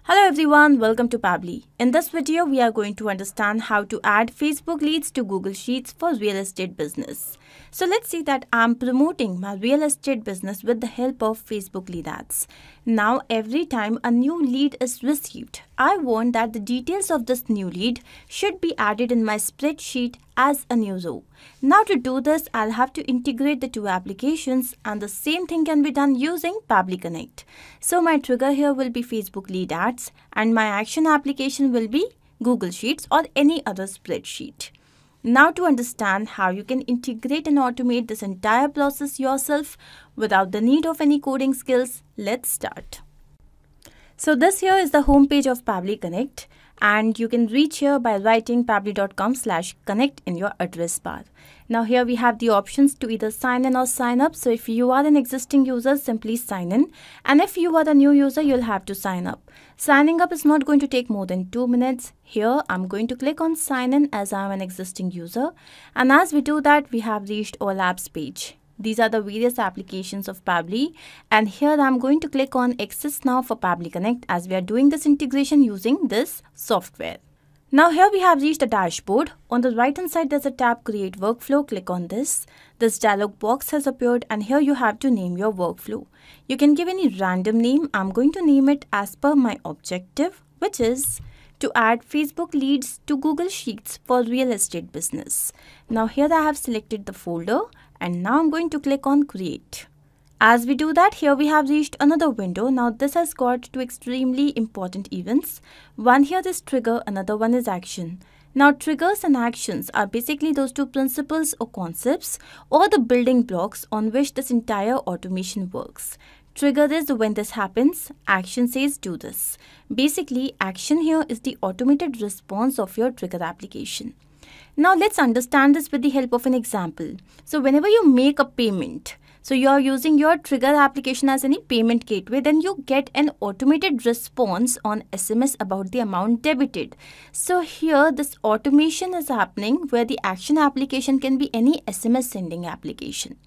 Hello everyone, welcome to Pabbly. In this video, we are going to understand how to add Facebook leads to Google Sheets for real estate business. So let's see that I'm promoting my real estate business with the help of Facebook lead ads. Now, every time a new lead is received, I want that the details of this new lead should be added in my spreadsheet as a new row. Now to do this, I'll have to integrate the two applications, and the same thing can be done using Pabbly Connect. So my trigger here will be Facebook lead ads and my action application will be Google Sheets or any other spreadsheet. Now to understand how you can integrate and automate this entire process yourself without the need of any coding skills, let's start. So this here is the home page of Pabbly Connect, and you can reach here by writing pabbly.com/connect in your address bar. Now here we have the options to either sign in or sign up. So if you are an existing user, simply sign in, and if you are a new user, you'll have to sign up. Signing up is not going to take more than 2 minutes. Here I'm going to click on sign in as I'm an existing user, and as we do that, we have reached all apps page. These are the various applications of Pabbly, and here I'm going to click on Access Now for Pabbly Connect as we are doing this integration using this software. Now here we have reached the dashboard. On the right hand side there's a tab Create Workflow. Click on this. This dialog box has appeared, and here you have to name your workflow. You can give any random name. I'm going to name it as per my objective, which is to add Facebook leads to Google Sheets for real estate business. Now here I have selected the folder, and now I'm going to click on Create. As we do that, here we have reached another window. Now this has got two extremely important events. One here is trigger, another one is action. Now triggers and actions are basically those two principles or concepts or the building blocks on which this entire automation works. Trigger is when this happens, action says do this. Basically, action here is the automated response of your trigger application. Now let's understand this with the help of an example. So whenever you make a payment, so you are using your trigger application as any payment gateway, then you get an automated response on SMS about the amount debited. So here this automation is happening where the action application can be any SMS sending application.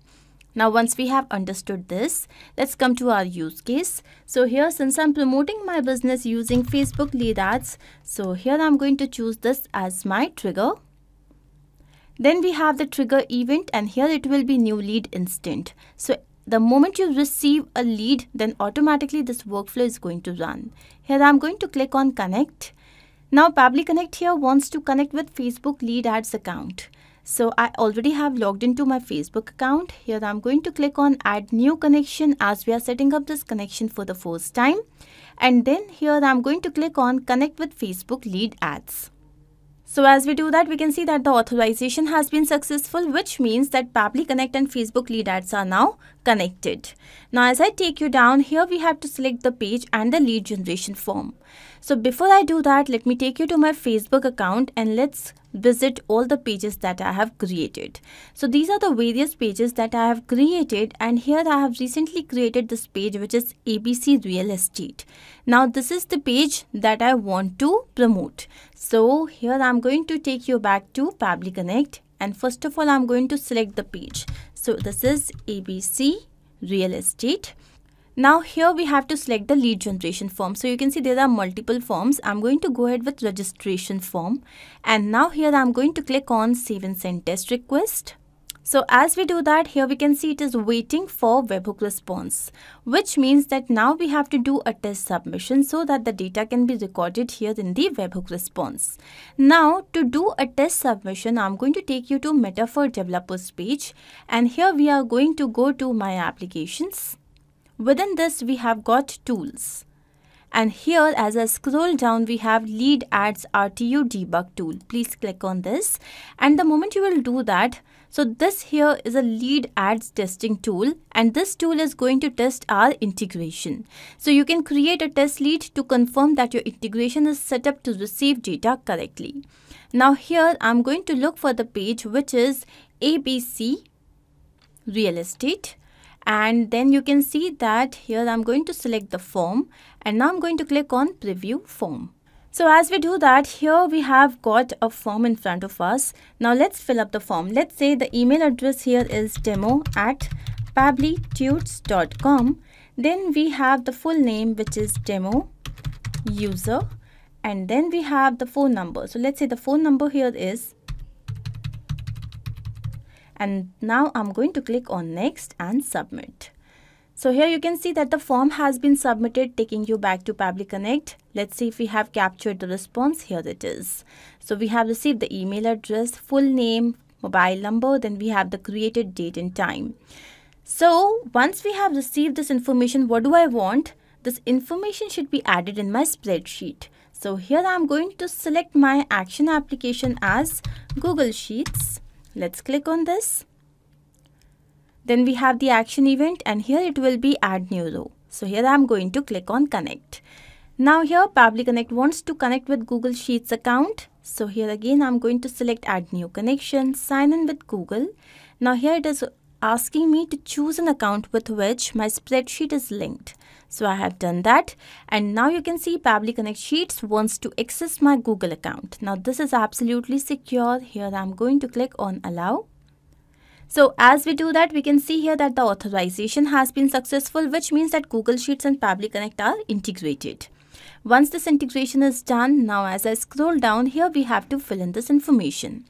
Now once we have understood this, let's come to our use case. So here, since I'm promoting my business using Facebook lead ads, so here I'm going to choose this as my trigger. Then we have the trigger event, and here it will be new lead instant. So the moment you receive a lead, then automatically this workflow is going to run. Here I'm going to click on connect. Now Pabbly Connect here wants to connect with Facebook lead ads account. So I already have logged into my Facebook account. Here I'm going to click on add new connection as we are setting up this connection for the first time. And then here I'm going to click on connect with Facebook lead ads. So as we do that, we can see that the authorization has been successful, which means that Pabbly Connect and Facebook lead ads are now connected. Now as I take you down, here we have to select the page and the lead generation form. So before I do that, let me take you to my Facebook account and let's visit all the pages that I have created. So these are the various pages that I have created, and here I have recently created this page which is ABC Real Estate. Now this is the page that I want to promote. So here I'm going to take you back to Pabbly Connect, and first of all I'm going to select the page. So this is ABC Real Estate. Now here we have to select the lead generation form. So you can see there are multiple forms. I'm going to go ahead with registration form, and now here I'm going to click on save and send test request. So as we do that, here we can see it is waiting for webhook response, which means that now we have to do a test submission so that the data can be recorded here in the webhook response. Now to do a test submission, I'm going to take you to Meta for Developers page, and here we are going to go to my applications. Within this we have got tools, and here as I scroll down we have lead ads RTU debug tool. Please click on this, and the moment you will do that, so this here is a lead ads testing tool, and this tool is going to test our integration. So you can create a test lead to confirm that your integration is set up to receive data correctly. Now here I'm going to look for the page which is ABC Real Estate. And then you can see that here I'm going to select the form, and now I'm going to click on preview form. So as we do that, here we have got a form in front of us. Now let's fill up the form. Let's say the email address here is demo@pabblytudes.com. Then we have the full name which is demo user, and then we have the phone number. So let's say the phone number here is, and now I'm going to click on next and submit. So here you can see that the form has been submitted, taking you back to Pabbly Connect. Let's see if we have captured the response. Here it is. So we have received the email address, full name, mobile number, then we have the created date and time. So once we have received this information, what do I want? This information should be added in my spreadsheet. So here I'm going to select my action application as Google Sheets. Let's click on this. Then we have the action event, and here it will be add new row. So here I'm going to click on connect. Now here Pabbly Connect wants to connect with Google Sheets account. So here again I'm going to select add new connection, sign in with Google. Now here it is asking me to choose an account with which my spreadsheet is linked. So I have done that, and now you can see Pabbly Connect Sheets wants to access my Google account. Now this is absolutely secure. Here I'm going to click on allow. So as we do that, we can see here that the authorization has been successful, which means that Google Sheets and Pabbly Connect are integrated. Once this integration is done, now as I scroll down here, we have to fill in this information.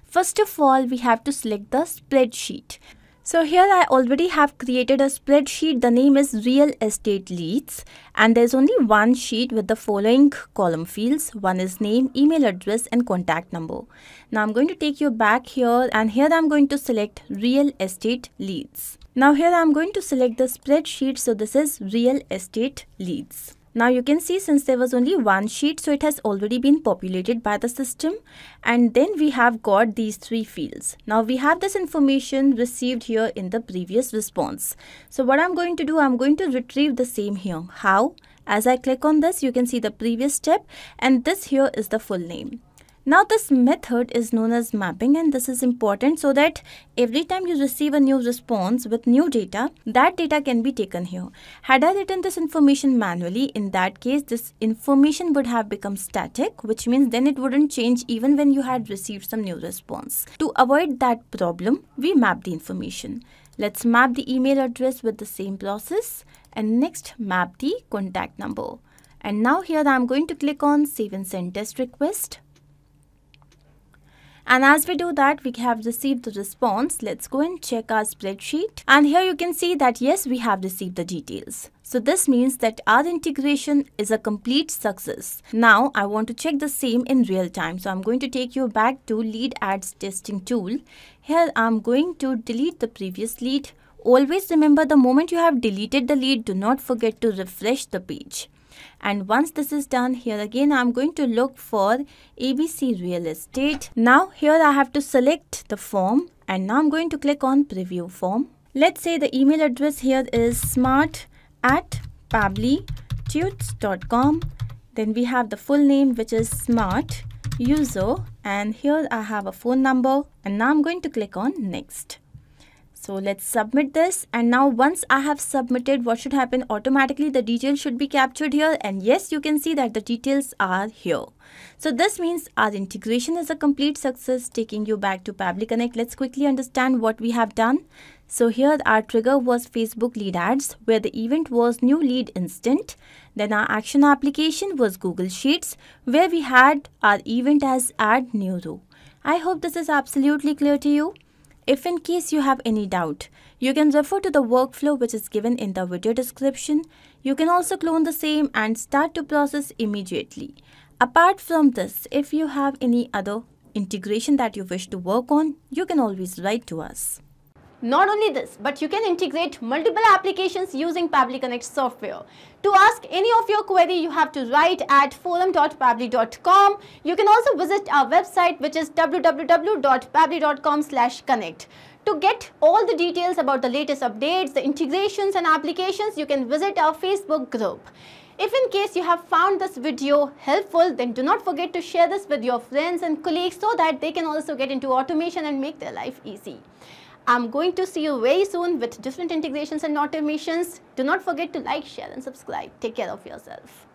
First of all, we have to select the spreadsheet. So here I already have created a spreadsheet. The name is Real Estate Leads, and there's only one sheet with the following column fields. One is name, email address, and contact number. Now I'm going to take you back here, and here I'm going to select Real Estate Leads. Now here I'm going to select the spreadsheet. So this is Real Estate Leads. Now you can see since there was only one sheet, so it has already been populated by the system, and then we have got these three fields. Now we have this information received here in the previous response. So what I'm going to do, I'm going to retrieve the same here. How? As I click on this, you can see the previous step, and this here is the full name. Now this method is known as mapping, and this is important so that every time you receive a new response with new data, that data can be taken here. Had I written this information manually, in that case this information would have become static, which means then it wouldn't change even when you had received some new response. To avoid that problem, we map the information. Let's map the email address with the same process, and next map the contact number. And now here I'm going to click on save and send test request. And as we do that, we have received the response. Let's go and check our spreadsheet. And here you can see that yes, we have received the details. So this means that our integration is a complete success. Now I want to check the same in real time. So I'm going to take you back to lead ads testing tool. Here I'm going to delete the previous lead. Always remember, the moment you have deleted the lead, do not forget to refresh the page. And once this is done, here again I'm going to look for ABC Real Estate. Now here I have to select the form, and now I'm going to click on preview form. Let's say the email address here is smart@pabblytuts.com. Then we have the full name, which is smart user, and here I have a phone number, and now I'm going to click on next. So let's submit this, and now once I have submitted, what should happen? Automatically the details should be captured here, and yes, you can see that the details are here. So this means our integration is a complete success. Taking you back to Pabbly Connect, let's quickly understand what we have done. So here our trigger was Facebook lead ads, where the event was new lead instant. Then our action application was Google Sheets, where we had our event as add new row. I hope this is absolutely clear to you. If in case you have any doubt, you can refer to the workflow which is given in the video description. You can also clone the same and start to process immediately. Apart from this, if you have any other integration that you wish to work on, you can always write to us. Not only this, but you can integrate multiple applications using Pabbly Connect software. To ask any of your query, you have to write at forum.pabbly.com. You can also visit our website, which is www.pabbly.com/connect. To get all the details about the latest updates, the integrations and applications, you can visit our Facebook group. If in case you have found this video helpful, then do not forget to share this with your friends and colleagues so that they can also get into automation and make their life easy. I'm going to see you very soon with different integrations and automations. Do not forget to like, share and subscribe. Take care of yourself.